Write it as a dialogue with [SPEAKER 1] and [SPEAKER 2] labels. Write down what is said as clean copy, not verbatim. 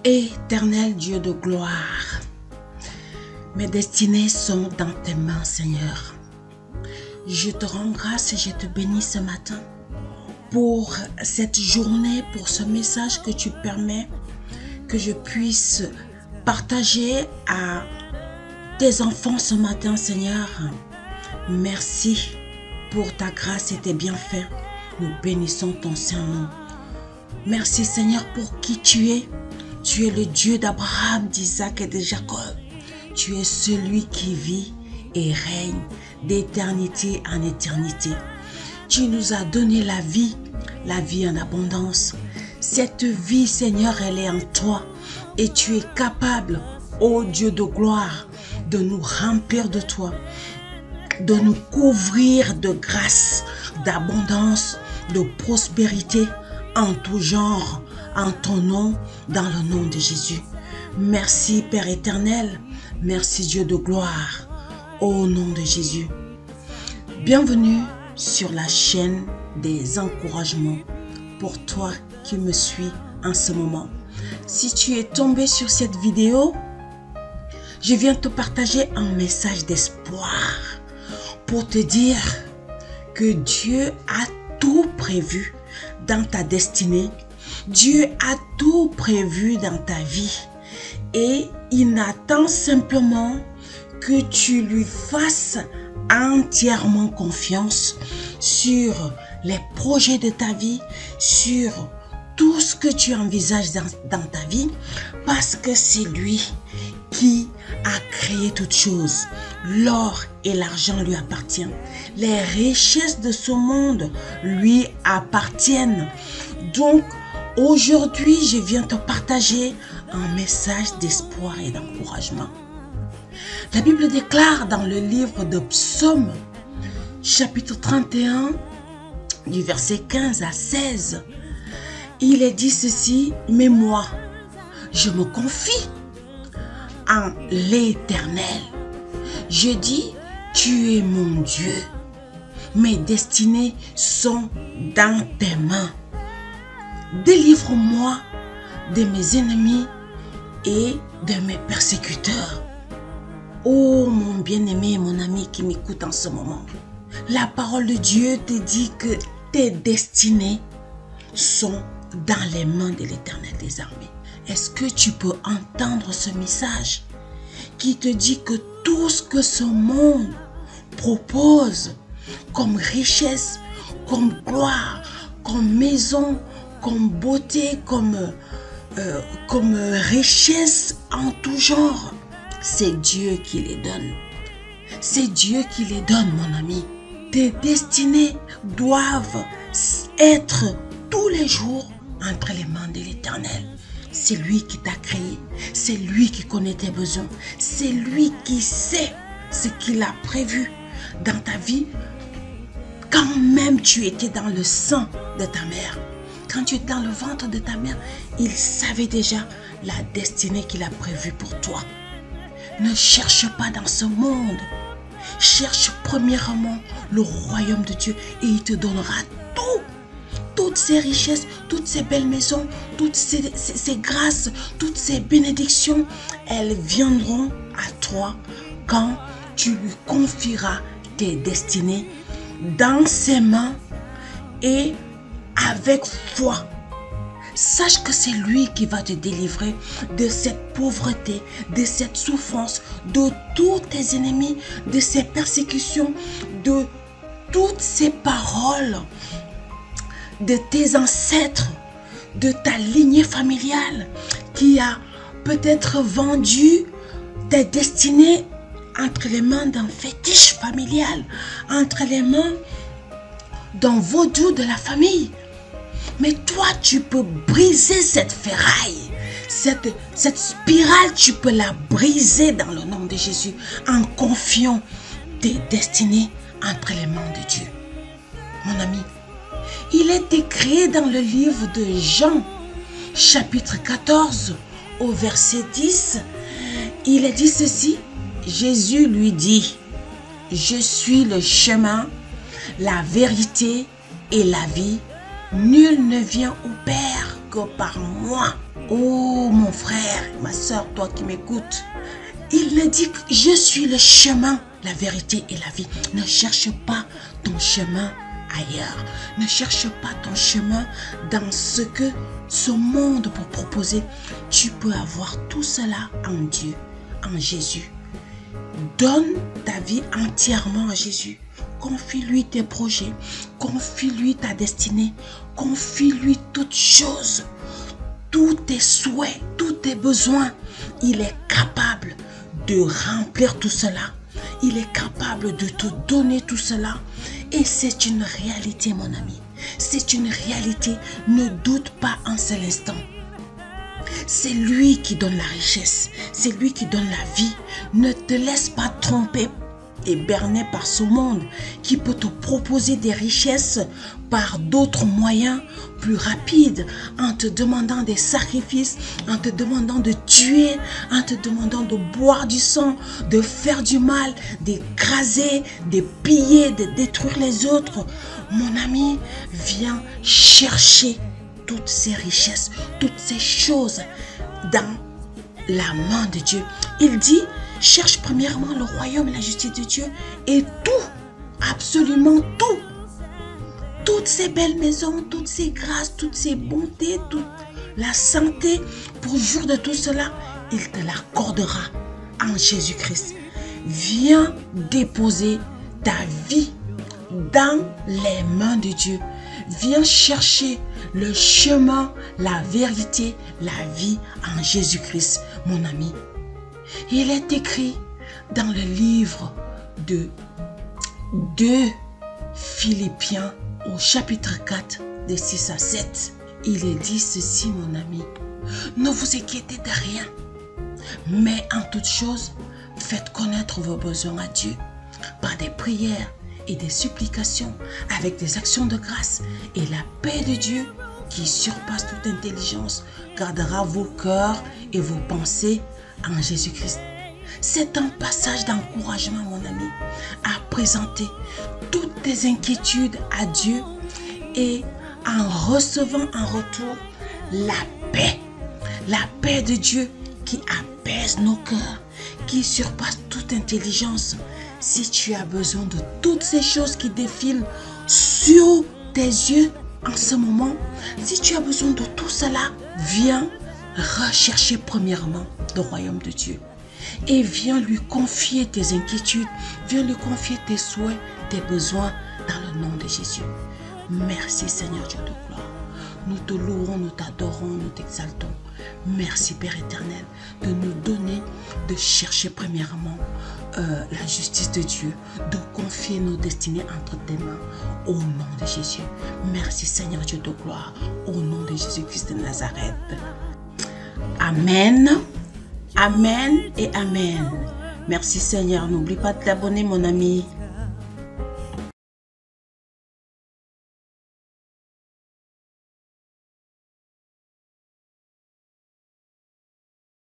[SPEAKER 1] Éternel Dieu de gloire, mes destinées sont dans tes mains, Seigneur. Je te rends grâce et je te bénis ce matin pour cette journée, pour ce message que tu permets que je puisse partager à tes enfants ce matin, Seigneur. Merci pour ta grâce et tes bienfaits. Nous bénissons ton Saint-Nom. Merci, Seigneur, pour qui tu es. Tu es le Dieu d'Abraham, d'Isaac et de Jacob. Tu es celui qui vit et règne d'éternité en éternité. Tu nous as donné la vie en abondance. Cette vie, Seigneur, elle est en toi. Et tu es capable, ô Dieu de gloire, de nous remplir de toi, de nous couvrir de grâce, d'abondance, de prospérité en tout genre, en ton nom, dans le nom de Jésus. Merci Père éternel, merci Dieu de gloire, au nom de Jésus. Bienvenue sur la chaîne des encouragements pour toi qui me suis en ce moment. Si tu es tombé sur cette vidéo, je viens te partager un message d'espoir pour te dire que Dieu a tout prévu dans ta destinée. Dieu a tout prévu dans ta vie et il n'attend simplement que tu lui fasses entièrement confiance sur les projets de ta vie, sur tout ce que tu envisages dans ta vie, parce que c'est lui qui a créé toutes choses. L'or et l'argent lui appartiennent. Les richesses de ce monde lui appartiennent. Donc, aujourd'hui, je viens te partager un message d'espoir et d'encouragement. La Bible déclare dans le livre de Psaume, chapitre 31, du verset 15 à 16, il est dit ceci: mais moi, je me confie en l'Éternel. Je dis, tu es mon Dieu. Mes destinées sont dans tes mains. Délivre-moi de mes ennemis et de mes persécuteurs. Oh mon bien-aimé et mon ami qui m'écoute en ce moment. La parole de Dieu te dit que tes destinées sont dans les mains de l'Éternel des armées. Est-ce que tu peux entendre ce message qui te dit que tout ce que ce monde propose comme richesse, comme gloire, comme maison, comme beauté, comme richesse en tout genre, c'est Dieu qui les donne. C'est Dieu qui les donne, mon ami. Tes destinées doivent être tous les jours entre les mains de l'Éternel. C'est lui qui t'a créé. C'est lui qui connaît tes besoins. C'est lui qui sait ce qu'il a prévu dans ta vie. Quand même tu étais dans le sang de ta mère, quand tu étais dans le ventre de ta mère, il savait déjà la destinée qu'il a prévue pour toi. Ne cherche pas dans ce monde. Cherche premièrement le royaume de Dieu et il te donnera tout. Toutes ces richesses, toutes ces belles maisons, toutes ces grâces, toutes ces bénédictions, elles viendront à toi quand tu lui confieras tes destinées dans ses mains et avec foi. Sache que c'est lui qui va te délivrer de cette pauvreté, de cette souffrance, de tous tes ennemis, de ces persécutions, de toutes ces paroles de tes ancêtres, de ta lignée familiale qui a peut-être vendu tes destinées entre les mains d'un fétiche familial, entre les mains d'un vaudou de la famille. Mais toi, tu peux briser cette ferraille, cette spirale, tu peux la briser dans le nom de Jésus en confiant tes destinées entre les mains de Dieu. Mon ami, il est écrit dans le livre de Jean, chapitre 14, au verset 10, il est dit ceci: Jésus lui dit, je suis le chemin, la vérité et la vie. Nul ne vient au Père que par moi. Oh mon frère, ma soeur, toi qui m'écoutes, il ne dit que je suis le chemin, la vérité et la vie. Ne cherche pas ton chemin ailleurs. Ne cherche pas ton chemin dans ce que ce monde peut proposer. Tu peux avoir tout cela en Dieu, en Jésus. Donne ta vie entièrement à Jésus. Confie-lui tes projets. Confie-lui ta destinée. Confie-lui toutes choses. Tous tes souhaits, tous tes besoins. Il est capable de remplir tout cela. Il est capable de te donner tout cela. Et c'est une réalité, mon ami. C'est une réalité. Ne doute pas un seul instant. C'est lui qui donne la richesse. C'est lui qui donne la vie. Ne te laisse pas tromper et berner par ce monde qui peut te proposer des richesses par d'autres moyens plus rapides, en te demandant des sacrifices, en te demandant de tuer, en te demandant de boire du sang, de faire du mal, d'écraser, de piller, de détruire les autres. Mon ami, viens chercher toutes ces richesses, toutes ces choses dans la main de Dieu. Il dit, cherche premièrement le royaume et la justice de Dieu et tout, absolument tout, toutes ces belles maisons, toutes ces grâces, toutes ces bontés, toute la santé, pour jouir de tout cela, il te l'accordera en Jésus-Christ. Viens déposer ta vie dans les mains de Dieu. Viens chercher le chemin, la vérité, la vie en Jésus-Christ, mon ami. Il est écrit dans le livre de 2 Philippiens au chapitre 4, de 6 à 7. Il est dit ceci, mon ami. Ne vous inquiétez de rien, mais en toute chose, faites connaître vos besoins à Dieu par des prières et des supplications avec des actions de grâce. Et la paix de Dieu, qui surpasse toute intelligence, gardera vos cœurs et vos pensées en Jésus-Christ. C'est un passage d'encouragement, mon ami, à présenter toutes tes inquiétudes à Dieu et en recevant en retour la paix de Dieu qui apaise nos cœurs, qui surpasse toute intelligence. Si tu as besoin de toutes ces choses qui défilent sur tes yeux en ce moment, si tu as besoin de tout cela, viens rechercher premièrement le royaume de Dieu. Et viens lui confier tes inquiétudes, viens lui confier tes souhaits, tes besoins dans le nom de Jésus. Merci Seigneur Dieu de gloire. Nous te louons, nous t'adorons, nous t'exaltons. Merci Père éternel de nous donner, de chercher premièrement la justice de Dieu, de confier nos destinées entre tes mains au nom de Jésus. Merci Seigneur Dieu de gloire, au nom de Jésus-Christ de Nazareth. Amen, amen et amen. Merci Seigneur. N'oublie pas de t'abonner mon ami.